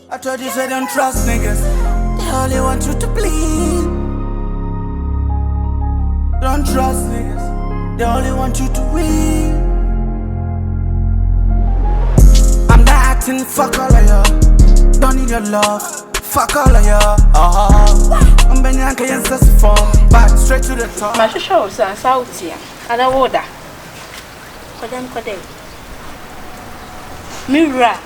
I told you say don't trust niggas. They only want you to bleed. Don't trust niggas. They only want you to win. I'm not acting, fuck all of y'all. Don't need your love, fuck all of y'all. I'm Benyanka Yensa's form, back straight to the top. My shows are out here. I don't order. For them, for them. Mira.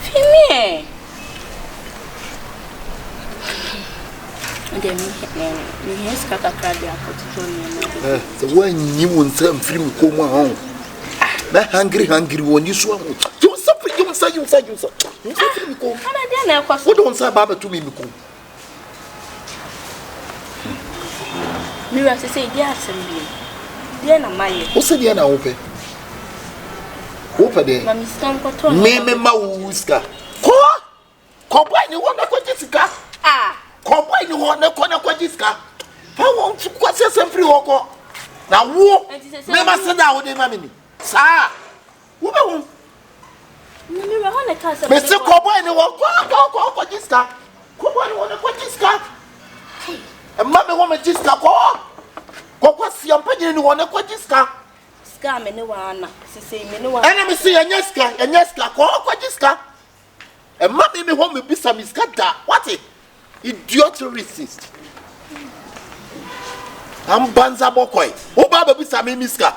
Fimi. Me has got a card there for Tony. The one you won't send film come home. That hungry when you swam. You suffer, you say, you say. What don't say Baba to me? Mira say, dear assembly. Dear Namaya. What's the end open? Open there. Mammy Stan Cotton. Meme Mauska. Combine you want to Jessica. Ah, combine you want to Quajiska. How won't you quite say some free walk? Now, who? Never said that with the mammy. Sir, woman. Mira, on the castle. Mr. Combine you want to Quajiska. Combine you want to Quajiska. And mammy woman just got what's your opinion on the Quajiska? Scam and no one. Say, me no one. Enemy see a Yeska, Quajiska. And mammy me home with some miscata. What it? Idiot to resist. I'm Banza Bokoy. Oh, Baba Bissami Miska.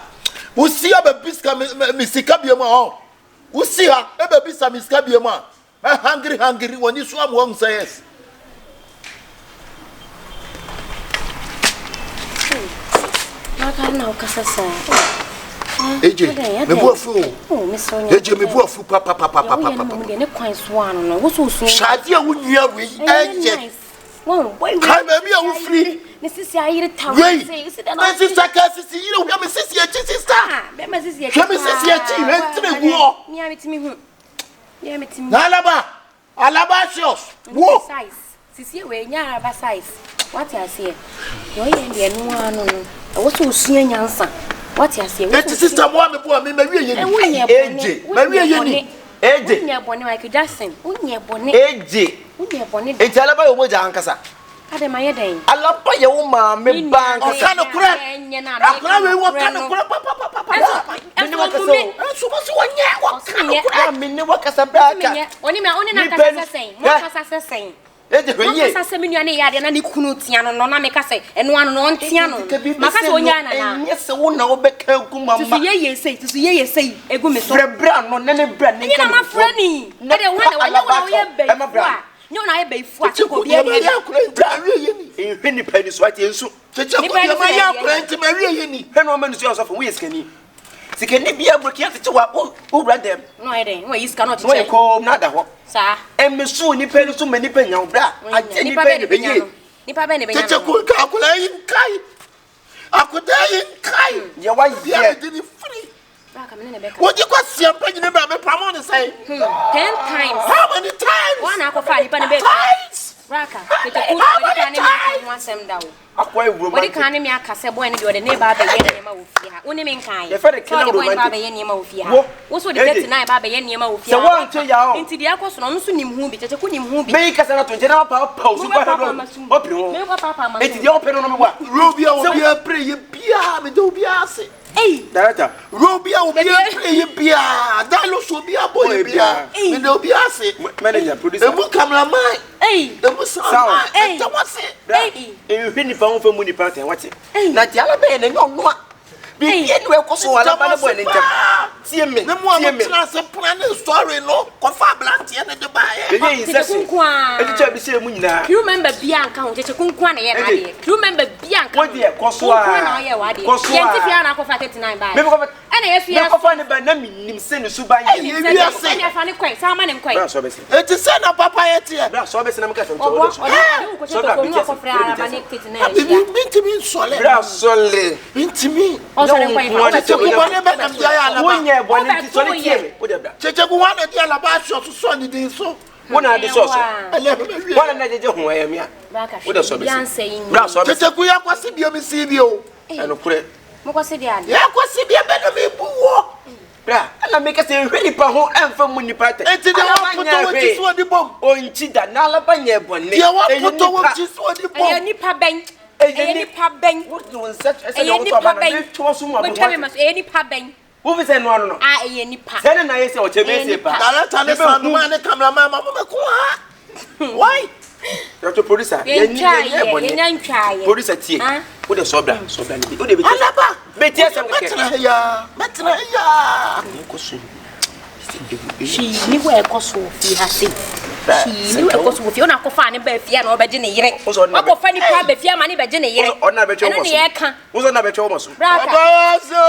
Who see a Biska Missika Biama? Who see her? Ever Bisa Miska Biama? Hungry when you swam one says. I know, Cassa. AJ, me bofu. Oh, Miss Sonia. AJ, me bofu, papa. Shadia would you have AJ? Well, why can't be free? Mrs. Yair Town. My sister Cassie, you know, Mrs. Sister. Alaba, size. Sisi we Araba size. What I say? No, you no one. I was so seeing Yansa. What you say? It is sister one before me, Maria. AJ, Maria Yeni. AJ, near Bonnie, I could just sing. Near Bonnie. AJ, near Bonnie. it's Alaba Mojancasa. I don't mind. I love your woman, me bank, or kind of crap. I can't what kind of crap, papa. And you want to say, so much one year, what kind of crap? I mean, what can I say? Only my own saying. What can I say? Yes, I mean, you are any Kunutiano, no, make us say, and one non Tiano. Macasoniana, yes, I won't know Beckham. To see ye say, a good Mr. Brown, no, none of brand. I'm a friendly. I don't want to wear no, I bay what you could be a penny pennies right here. So, my to marry any. Fenomen is yours of whiskey. She can be able to get to who read them. No, I didn't. Well, you cannot call nada. Sir, and Miss Soon, you pay so many penny on that. I tell you, Nipa I could die in Kai. Your wife didn't free. What you got champagne about me? Pamon say 10 times. How many times? One I could find times. Raka, want them down. What the kind of me a Cassabo and you are the neighbor by Yenima. Only mankind. The Frederick Baba Yenima. What's what the 39 Baba Yenima? So one to your into the Aquas on Sunim who be Takunim. Make us a general post. It's the open on what? Rubio will be a prayer. Be do be asked. Hey, Director, Rubio will be a prayer. Dalos will be a boy. Be no be asked. Manager, producer, who come on mine. Hey, the Musa. Hey, what's it? Hey, you found for money party. What's it? Not the Alabama and no one. Be so Alabama and see me. No more plan story, no. Confab Blanty and the buyer. You remember Bianca, which a Kunkwana. You remember Bianca, what dear Cosua, and if you are finding by name, send a subai, you find it quite some and quite. It is send a Papaye, so I'm bra na make say hwe nipa ho emfa mu nipa te enti de wa poto wo ti so di bom onchi da na alaba nye bone de wa poto wo ti so di bom e nipa ben e nipa ben what do such as a nipa ben to so mu e nipa ben wo be say no no ah e nipa say na ye say o chemese pa director ne sound man ne cameraman ma mo ko ha why Dr. Producer, producer tie. Wo de sobra ni. Wo de be. Alaba. Be tie sam ke. Metra ya. Ko so. She ni wo e ko so fi ha se. She ni wo e ko so fi ona ko fa ne ba fi na obeje ne yire. Wo ko fa ni pa ba fi ama ne beje ne yire. Ona be che wo so. Ne ka. Wo so na be che wo so. Babazo.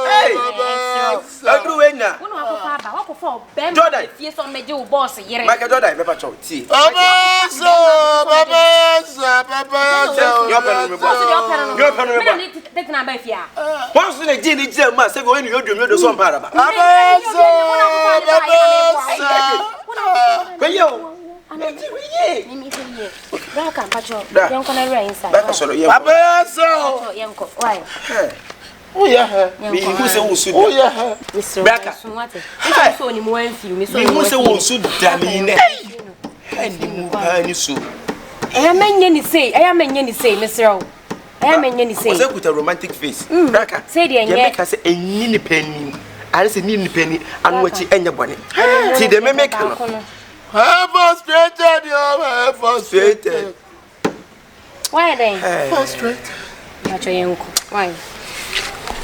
Hey. Adru wenya. Wo no ko fa ba, wo ko fa be fi so meje wo boss yire. Mike Jordan be pa cho tie. Babazo. Yo penu me bo. Yo penu me bo. Me de na ba fi a. Once na ji ni ji ma say go enu yodwom so mpa Araba. Babazo. Bayo. Braka pacho. Yanko na rain inside. Back so yo. Babazo. Yanko. Why? Oh yeah. Me who say wo su. Oh yeah. Braka. So ni mo en fi mi so. Me who say wo su da me ne. Andi mu pa ni so. Eya menye ni say, Mr. Eya menye ni say. Was a romantic face. Braka. Say the enye. Make say enyi ni penny. I say ni penny anu achi enye bone. Ti de me make no. Have frustrated you, have frustrated. Why then? Frustrated. Pacho yanko. Why?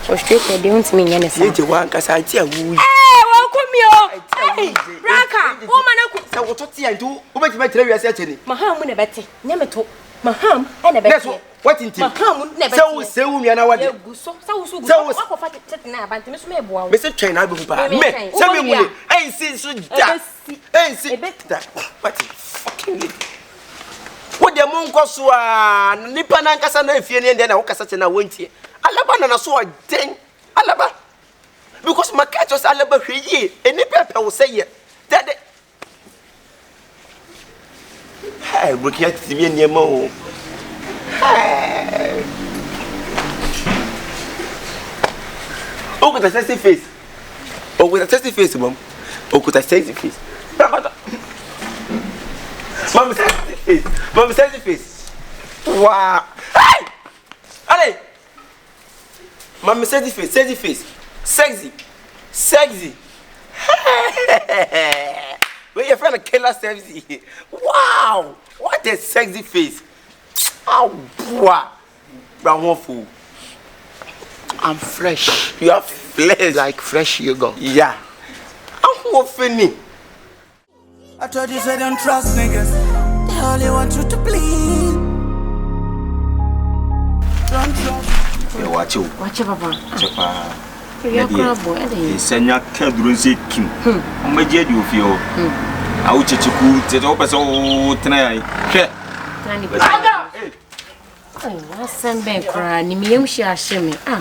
Frustrated dey want me nyane sa. Ye je wan kasa ati awu. Hey, Braka, woman aku. Say wo to ti antu, wo be ti tire wiase ache ni. Maham mu ne bete. Nyame to. Maham e ne bete. What in team? Maham ne bete. Say wo nua na wade. Guso, say wo su guso. Wa ko fa tete na abante me so me boa wo. Me se twen na be hu pa. Me, say me mu ni. Ei si so da. Ei si. Da. What fucking lady. Wo de mo nko so a nipa na nkasa na afie ne na wo kasa che na wontie. Alaba na so den. Alaba. Because my cat was Alaba hwe any pepper will say ye. That hey, look at me near mo. Hey. Oh, with a sexy face. Oh, with a sexy face, mom. Oh, with a sexy face. Mom, sexy face. Mom, sexy face. Wow. Hey! Allez! Mom, sexy face, sexy face. Sexy. Where your friend a killer sexy. Wow, what a sexy face. Oh, boy. Brown fool. I'm fresh. You are flesh Like fresh yogurt. Yeah. I'm funny. I told you, say don't trust niggas. They only want you to bleed. Don't trust. Yeah, watch you. Watch papa. Chapa. Senya kadru nse kim omaje di ofio a wo chechiku te to pese o tena yan hwe Tani ba asembe kra ni miyem shi ahye ah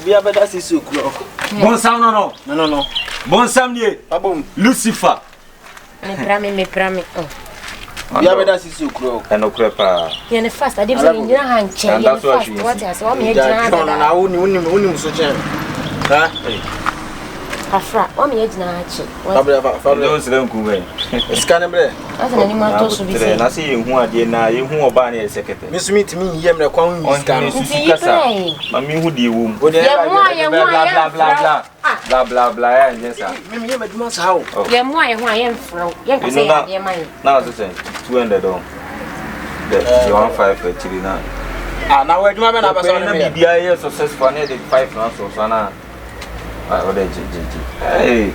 Bia beda sisi okuro. Bon sam no bon sam nie Abom. Lucifer me prame oh Bia beda sisi okuro. enokre pa ye ne fast ade bi ni nyina hanche ye ne fast what ya say wa me Ja gina na na unim so chen. Ha? afra wa me gina hanche Fabra. no sire nku ben Scan bre. asa na ni ma to so bi say na se yehu ade na yehu oba na yesekete Misumi timi yem na kwan scan. ma mi hu de wom bla bla ya nyesa Me yem aduma sa ho. ye mo aye ho aye mfro ye ka say ya de man na so say 200 don the 15 actually na Na we aduma be na ba so na bibia ye successful na the 5 na so na what the hey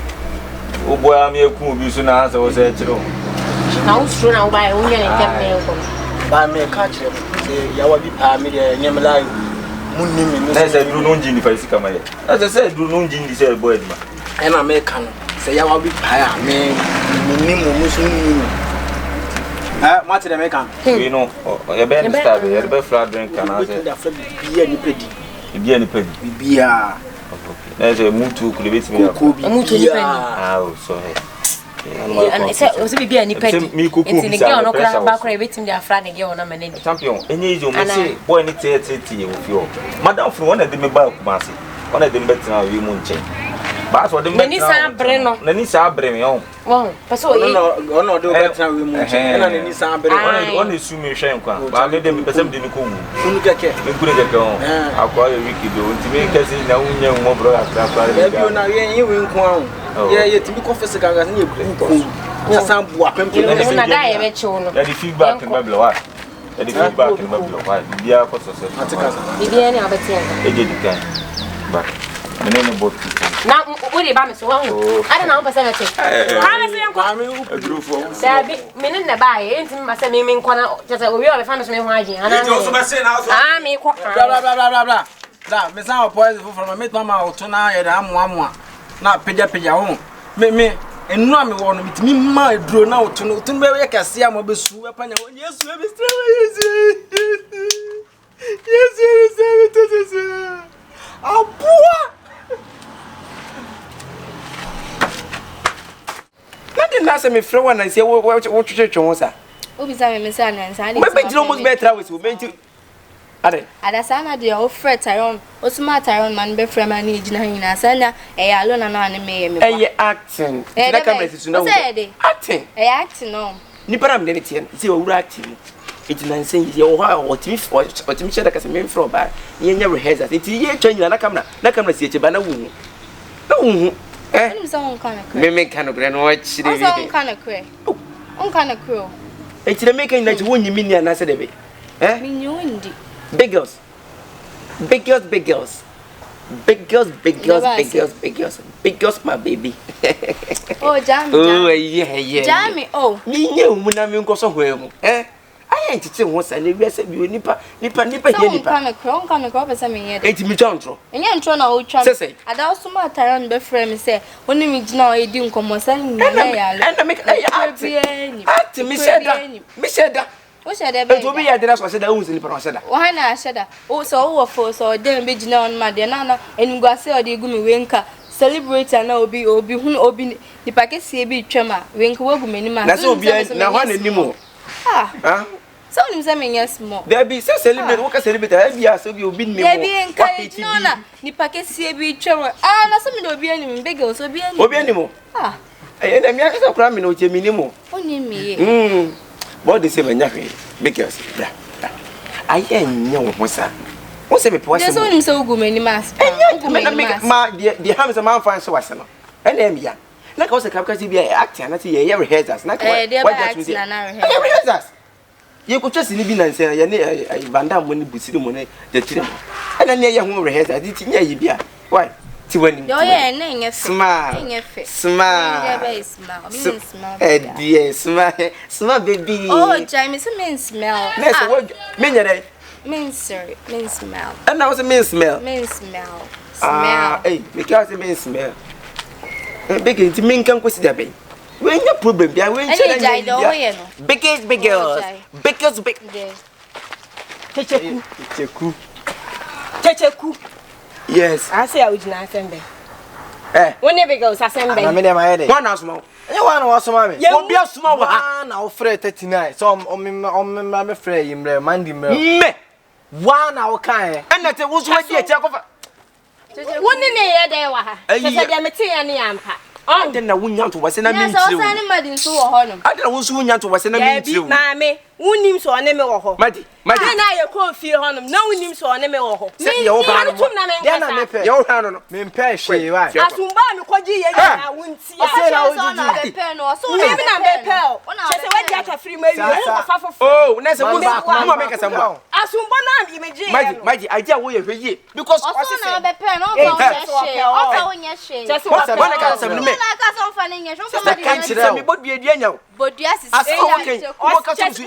o boy am ye ku bi so na answer wo say chiro na usro na uba e onye ne tem ko ba me ka kire say ya wa bi pa me de nyem lai munni me na say duru no nji ni fa sika ma ye na say duru no nji ni say boy ma e na me ka no say ya wa bi pa ya me munni mu so nni mate de me ka we know ye be start ye be flat drink kana say bia ni pedi bia na say mutu ku lebeti me mutu ni pedi ah so and say o se bibia ni pedi enti ne girl no kra ba kra betim dia afra ne girl na maneni champion enye izo me say boy ni tete ye wo fio madam from one de me ba kuma say Ona dem betina wi mu nche. Ba so dem betina. Nani sa bre no. Nani sa bre me on. Won, paso yi. Ono do betina wi mu nche. Na nani sa bre. Ona su me hwe nkwa. Ba me dem pesem de ni ko wu. Unu keke. Me kure keke on. Akwa ye wiki do. Nti me kesi na unye nwo bro akra. Baby ona ye wi nko an. Ye timi confess ka ga ye ku. Ya sambu apempe na da ye be chiwo no. Ya di feedback in Bible wa. Ya di feedback in Bible wa. Bia ko so so. Bibia ni abeti en. Eje di kan. Ba. Me no bot. Na wo de ba me so won. Ada na wo pese mete. Ha me se enko. Agrofo. Sabi me ne na ba ye enti me se me nko na tete owi o be fa no so me ho agye. Ana. Eje o so be se na so. Ah me ko. Bla. Da, me san opoise from me mama oto na ye da amoa. Na peja ho. Me enu ame wo no mitimi ma eduro na oto no be ye kase am obesu e panya wo Yesu e be stre Yesu abua Nadi na se me frɛ wana se wo twetwetwe wo sa Obi sa me say anansa me be jiro mo be travel so me nti ade adasa na de o frɛ Tyrone o suma Tyrone man be frɛ man ni gina hina sana e ya lo na na ne me ye me kwa acting na camera sisu na wo acting acting no ni para me ne tie se wo wura acting it na nsen ye wo ha otimi share ka se me frɛ ba ye nya rehearsal it ye twa nyina na camera si eche ba na wo hu Oni so on kana kre. Me kana kre no chire bi. On kana kre. On kana kre. E chire me kan na chi wonyi mini ana se de be. Mini wondi. Big girls. Big girls, my baby. Oh, Jamie. Oh, yeah. Jamie, oh. Me knew when I'm going to so well. I ain't teaching once I live as a nipa. On kana kre, but some here. 80 me chantro. And you try na o try. Say. I don't so much Tyrone be frɛ me say, when me gina e di nkomo say na ya. And make act me said that. O said that. To be ya dey so said that won nipa no said that. Why na said that? O so wo for so dem be gina on ma de na enguase o de gu me wenka. Celebrate na obi hun obi nipa kese bi twema wenka wo gu mani ma. Na so obi na ho na nimo. So nim say me yes more. There be say celebrate wo ka celebrate e bia so bi obi nimo. There be encourage no na nipa kese bi twema. Na so me de obi anim big girl so obi anim. Obi animo. Na mi akasa kura me no che mi nimo. Oni me. What they say me nya hwe big girls. Bra. Aye nya wo sa. Wo se me po wase. There's only so go many mass. Ma the hams man fan so wase no. And em ya. Na ka wo se kapka si bia act na ti ye rehearsals na ka what just na rehearsals. Ye ko twese ni bi na nse ye ne banda mo ni busiri mo ne de tire mo. Ana ne ye ho rehearsals di ti nya ye bia. Why? Ti wani. Yo ye na nye fe. Smile. Dear smile baby. Oh, Jamie, so mean smell. Next word me nyere. Mean smell. And now was a mean smell. Smell. Hey, because it means smell. Big it mean can consider be. When your problem be when big girls. Kyekyeku. Yes. I say I would not send them. When they go Sasembe. Na me dem ayede. One asuma. Any one was ma me. Obi asuma wa. Na o frɛ 39. So on me frɛ yimre mandi me. Me. One na o kan. And that was what you take over. One in the day wa. Say dem te ya ne ampa. Oh, then na wunya to wase na me ntire. Yes, so sani madin so wo ho no. Ada wo so wunya to wase na me ntire. Maame, wunim so ne me wo ho. Madi. Na ye ko fie ho no. Na wunim so ne me wo ho. Se ye wo ba no. Dey na me pɛ. Ye wo ha no no. Me mpɛ hwe wa. Asumba me koji ye na wunti. Ose na o na be pɛ no. So me na be pɛ o. Chese we dia ka free ma wi wo fa fofo. Oh, na se wo ma make some more. Asumba na me meje. Madi, idea wo ye hwe ye because also na be pɛ no fa wo nya hwe. Chese what na ka some me. Na ka some fa ne nya. So That can't say me bod bi dia nya. Bodua sisi. Okay. Wo ka so su.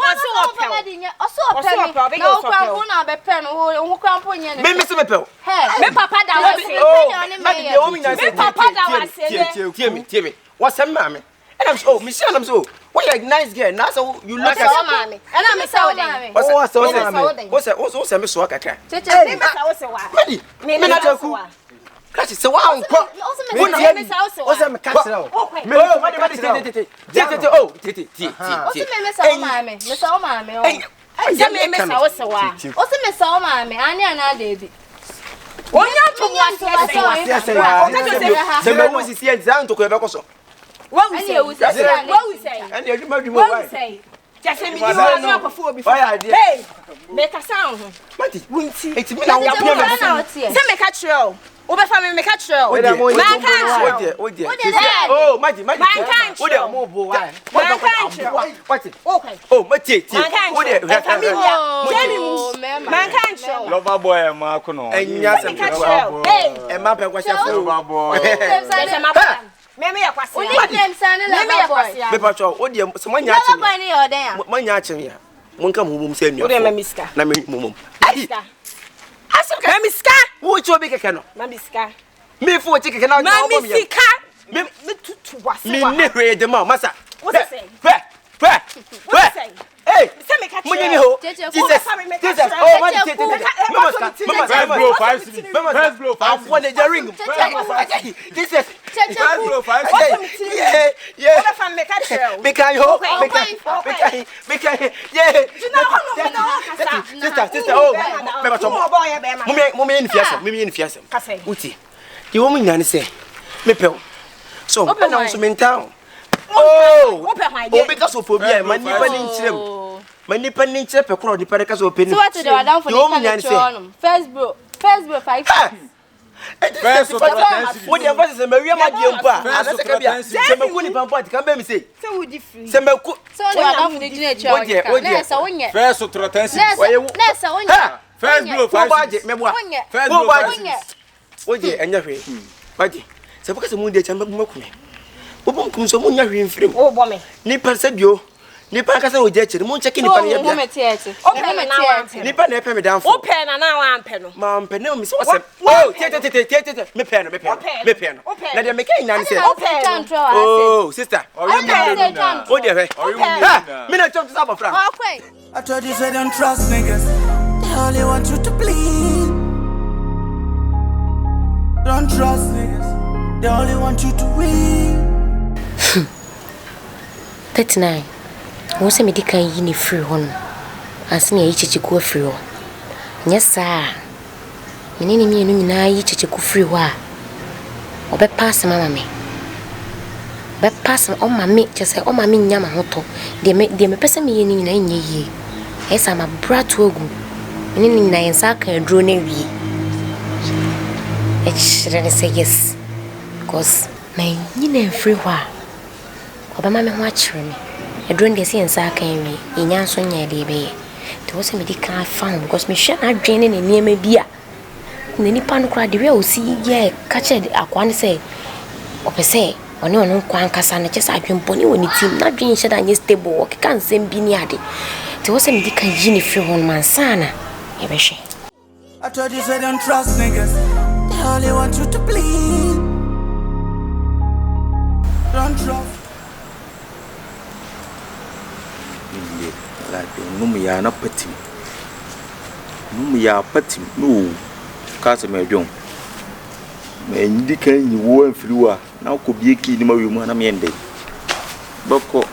Na be pɛ no wo krampo nya ne. Me se me pɛ. Me papa da wa se. Madi de wo mi nya se. Me papa da wa se. Tie me. What's that mama? And I'm so, Michelle, I'm so. What like nice girl? Now so you look at mommy. And I'm so mommy. What's me so kakra. Me so so wa. Madi. Me na taku. Crash se wa onko. Ose me catch now. Me Madi. Oh, tete. Ose me so mommy. Me so mommy. Ose me so so wa. Ose me so mommy. Ani ana dedi. Onya to was yes. Se me wo sisi exam to ko e be ko so. What we say? And you ma say? Just say me you are not before. Hey, make a sound. Mati. Wunti. Eti me na wo pia me. Say make a trail. Obefa me make a trail. Oh, Mati. What the mo bo why? What? Okay. Oh, Mati. Man can't show. Lover boy ma ko no. Enya se Hey, e ma pe kwa chefo. Lover boy. Meme ya kwase. Only them son la boy. Be patcho, o de se manya La achi. boy ni odan. Manya achi ya. Monka mumum se nua. Wo de mamiska. Na me mumum. Miska. Asem mamiska. Wo chi obi keke no. Mamiska. Me fu chi keke na o bo me. Mamisika. Me tutu wase. Me ne hwe de ma masa. What say? Hwe. Hey, say make a munye ni ho. Jesus. Oh, man, First blow 5 cedis. First blow 5 I want the ring. Jesus. First blow 5 Yeah. What if I make a trail? Because sister, oh, Mummy in Fiasa. Uti. The woman nan say, me pel. So, open now so in town. Oh, because of phobia, my nipa in chim. My nipa in chip, a crowd, the paracas open. So what to do? I don't for the First bro 5. First of all, what the advice is a Maria Madiampa. And that's a Semacuni Pampa, come and say. So would you free? Semacu. So I don't for the dinner. First of all, First blow 5 cedis. First blow 5 cedis. What ye and your way? Buddy. So because the moon de chamber mock me. Open comes so much in frame. Oh, bomb. Nipper said you. Nipper can say, the moon checking the penny. Nipper never me down for Open and now I'm penal. Mam Penel, Miss Wasser. Oh, me pen. Let them make a answer. Oh, sister. Oh, dear. Minute of supper from. I told you, say don't trust niggas. They only want you to bleed. Don't trust niggas. They only want you to win. 39. Won't me decay in free one. As near each go free. Yes, sir. Many me each go free wa. Or be pass mamma me. Be pass on my mate, just say, oh, my min yama hoto. They me person me in ye. Yes, I'm a brat wogun. Meaning I sack and drone ye. It shouldn't say yes. Cause my yin free wa. Obama watch me. A drone they see and sack me. In Yanson ya debe. There was a medical found because me shall not drain in near me beer. Any pan cried the real see ye catch it at one say. Or per se, or no quan casana just I can pony when it's not being shed on your stable or can't send be near it. There was a medical genie free on my son. I told you, say don't trust niggas. They only want you to bleed. Don't trust. Like Numia na patim. Numia patim. No. Casa me jom. Me indika ni wo enfriwa. Na ko bieki ni mawemu na me ende. Boko.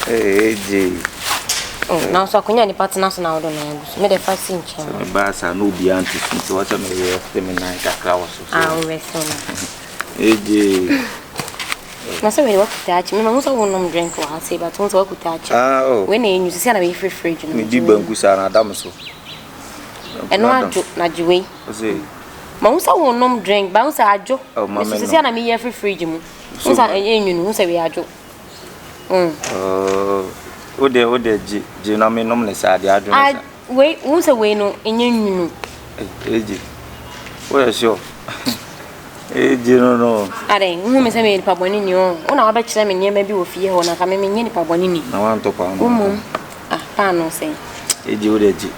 Je. Oh, now so kunya ni partner so na odo na me the first in chain. Me ba sa no bi anti so what me we me na kakra waso. We so na. Je. Na so we work touch me ma so won drink wa say but won so work touch. Oh. When you see na we free fridge no. Me di banku sa na dam so. Eno ajo na jiwe. Say. Ma won so won drink ba won so ajo. Me so see na me ye free fridge mu. Won so enyu won so we ajo. Ode je na me nom ne sa de adwo na. We won so we no enyu. Eji. Where sure. Eji no. Are, who me say me pa boni ni o. Una wa ba kire me nyema bi wo fie ho na ka me nye ni pa boni ni. Na wan to pa no. Pa no say. Eji ode ji.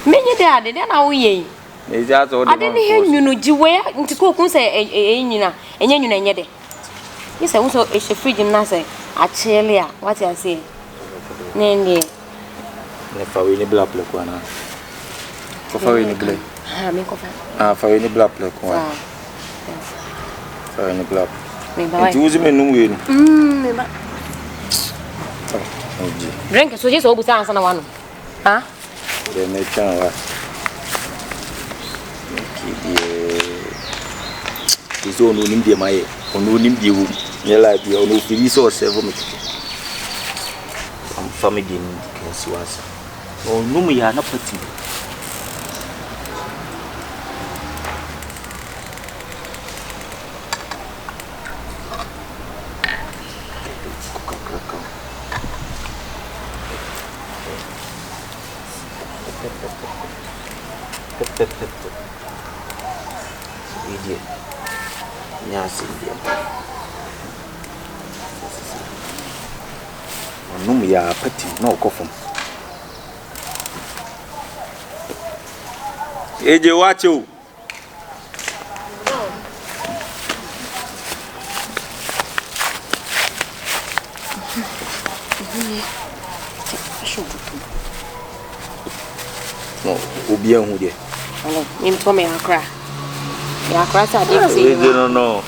Me nye de na wo ye. Eji ato ode. Ade ni he nyunu jiwe nti ko kun say enyina, enye nyuna enye de. You say won so e she fridge na say achele a what you say. Nende. Ne fa we ni bla ple ko na. Ko fa we ni ble. Me ko fa. Fa we ni bla ple ko. Fa we ni bla. Me ba. Eji uzi me num we no. Me ba. Eji. Drink so je so obusa ansa na wanu. Ha? De me chan wa. is on India, my on India, near like the only resource ever. I'm family in Kansas. Oh, no, we are not putting. Idiot. Yes, India. No, we are petty, no coffin. AJ, watch you. No, Obi and Woody. Him to me, I cry. Yeah, cry, I didn't see. No.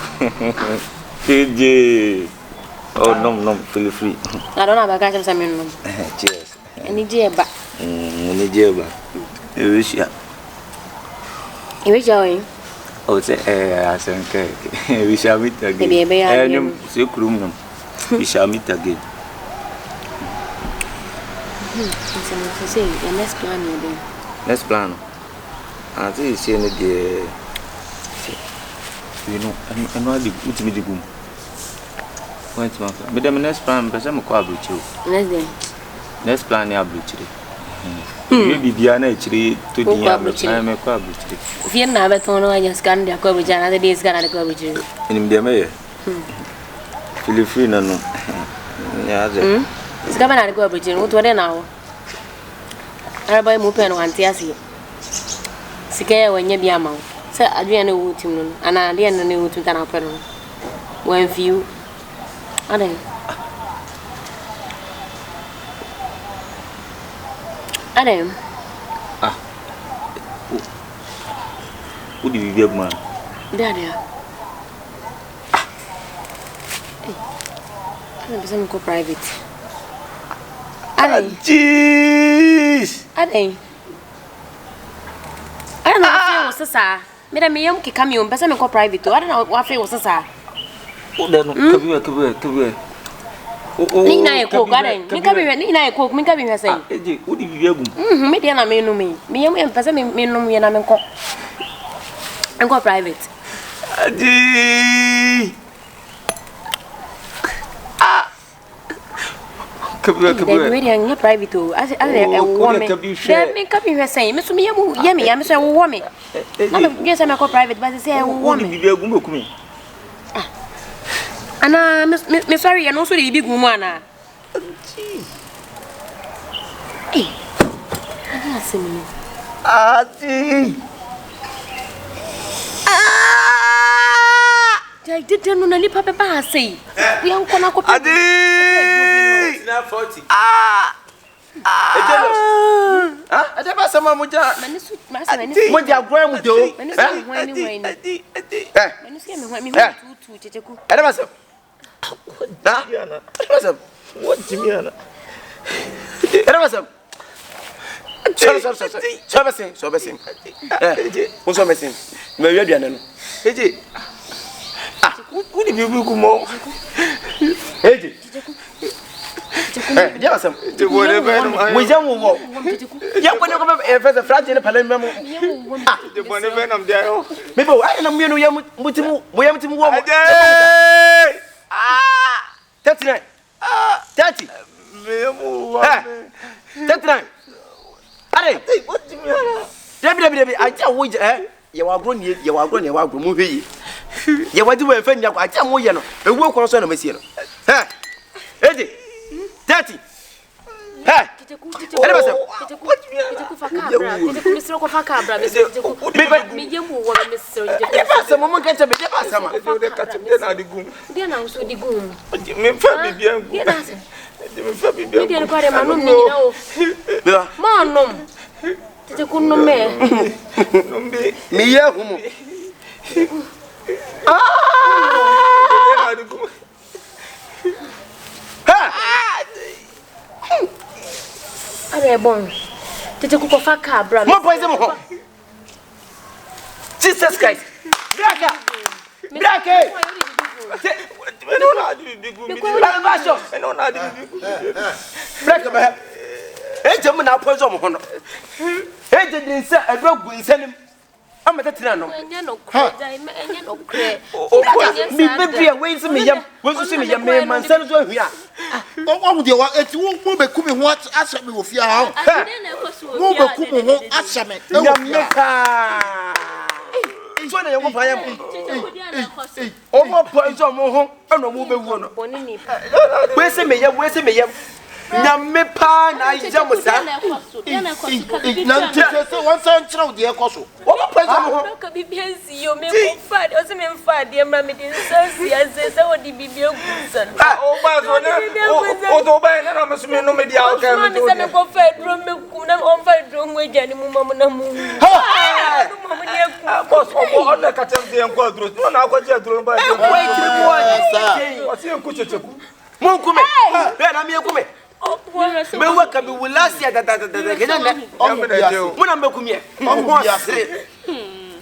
AJ. Oh, no, feel free. I don't have a guy some minimum. Cheers. Any dear back. Any dear back. You wish ya. You wish going? Oh, say, I think we shall meet again. Maybe I am sick room. We shall meet again. Say, your next plan, you do. Next plan. I think you see any day. You know, I'm not the good to me. The boom. Wait, but the next plan, but I'm a quad with you. Next plan, I have with you. Maybe Diana actually to the I'm a quad with you. If you never told I just can't go with another day's gonna go with you. In the mayor. Feel free, no. Yeah, it's coming out of go with you. What are now? Araba mupen one tiasi. Sike when you be a mouth. Say, Adriana would him, and I didn't know to turn up. When few, I don't. Who do you get, man? Daddy. I'm some go private. Jeez! I don't know what was sir. Madam, me young come you, but some go private. I don't know what was sir. Oh, then come here. Nina cook, garden. Nina cook, me coming her say. Who do you get? Mediana may know me. Me and person may know me and I'm go private. Come here. Private too. I woman. Let me come here saying, Miss me, yummy, I'm so woman. Yes, I'm a private, but I say a woman. And I'm sorry, and also the big woman. Hey, I didn't know any papa say. We are going to go. 40. I never saw my mother. Moja Graham do. I never saw. What Jimiana? I never saw. Sorry. What's your message? Maybe who did you go more? Hey, yes, we don't walk. Yeah, when you come up a flat in a parliament, the one event I'm there. Maybe I am we have to walk. 39. 30. 39. What do you mean? I tell you, you are grown, you are grown, movie. You want to offend you. I tell you, the work also on a messiah. 30. Hey! Are bon. Tete kuko fa cabra. Mo poise mo. 6 Jesus Christ. Braka. Braka. Eje mu na apozo mo hono. Eje din se adrogu nsanim. Amatetina no. Enye no kre. Mi bebi a we nsi me yam. We nso me yam me mansan so ahua. Wo de wa eti wo be ku me ho asha me wo fia ha. Wo be ku me ho asha me. Nyame ka. So na yego pa yam. Omo pozo mo ho eno mo be wu no. We se me yam. Nyame pa na ija mo sa. Na tete se won san chira wo de ekoso. Omo pozo mo ho. Ka bibiansi yo me mfade, o se me mfade ma me din sansi azese wo di bibia gusan. O ba zo ne o do ba ne na me no me dia o ka me do. Se me ko fa dro me ku na on fa dro mu agani mu mamu na mu. Ha! No mamu ne ku. Boss o na ka tem de enko dro. No na akwaje dro ba. E ko itiri bo o se enku checheku. Mon kume. Be na me kume. Me waka me wulasia da gene muna me kumie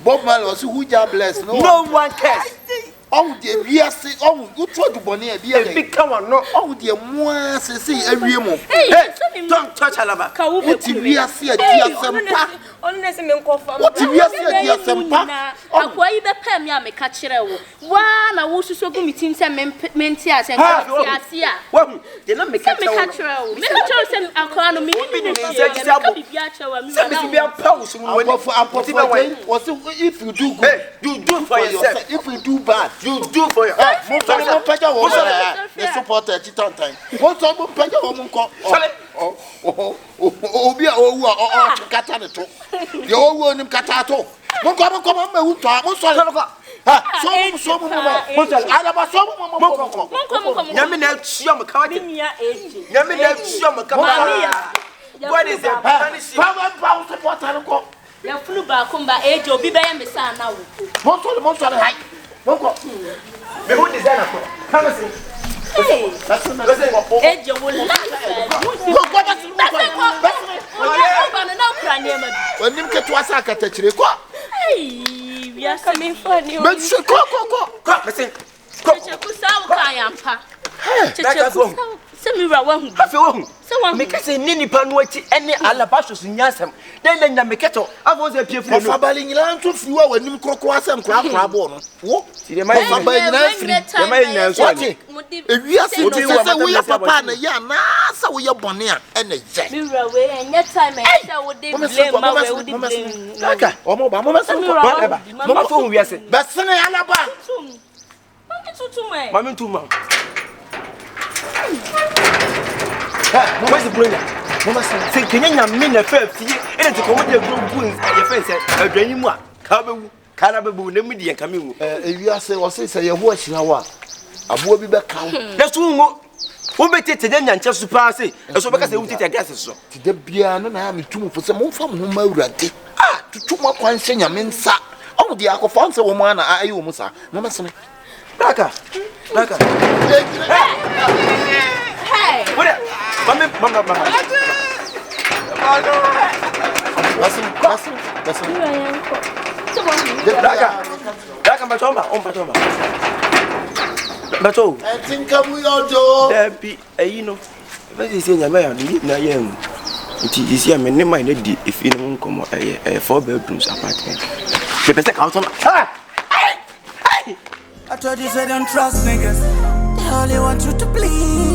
Bob Marley was who ja bless no one cares oh de wiase oh utro dubone e bia e big come on no oh de moa sese awie mo hey don't touch Araba uti wiase adi asempa on na se me nkofa uti wiase adi asempa akwa yi be pa me ameka kire wo wa na wo suso gu mitim se menti asenka ase a wa de na meka kire wo me ka kire se akwa no me ni ka bibia kire wa mi na se bibia pa wo sum woni was if you do good hey you do for yourself if you do bad you do for your mo paja wo the supporter titan mo so mo paja wo mo nko obi a owu a kata ne to ye owu onim kata to mo nko mo ma wu to mo so le ko ha so mo Araba so mo nyame na tua mo ka wa nyame na tua mo ka what is it pa supporter ko ya fulu ba kumba ejo obi be ya mesa na wo mo so le hai Monko. Me who designer ko? Come see. Hey. Ejo wo la. Go that's na kra ne ma bi. Onim ketu asa akatachire ko. Hey, we are coming for you. Me so ko. Listen. Kyekyeku sa wo kan yampa. Kyekyeku se mi ra wa hu. Afi wo hu. Me kase ni nipa no achi ene alabaso so nyasem den na nya me keto afo se pie fu no fabali nyina nto fiwa wanim kroko asem kra bo no wo ti mai fabali nyina firi de mai nyina so ati ewiase no se wo ya papa na ya na sa wo ya bone a ene je mi ra we enya time e se wo de blame ma we wo de blame kaka o mo ba mo meso mo ma fo hu wiase besene Araba mami tuma where's the brain? Mama say Kenya me na fa fie e de ko mo de group ye fa say adwani mu a ka bewu kana bewu na mu de yanka mewu ewiase wo say ye ho ahira wa abo bi be ka na so ngo wo betete de nyanche so pa say e so be ka say wutete gas so ti de bia no na me tumu fo say mo fa mo ma urade tutu mo kwan hye nyame nsa o de akofo nse wo mo ana ayi wo mo sa mama sene Braka. Hey. What? Mama. Listen. Braka matomba. Bato. I think we all do. Debi, you know. But you say nyama na yem. Iti isi am ne mai na di efi no nkomo 4 bedrooms apartment. The best count on. I told you say don't trust niggas. They only want you to please.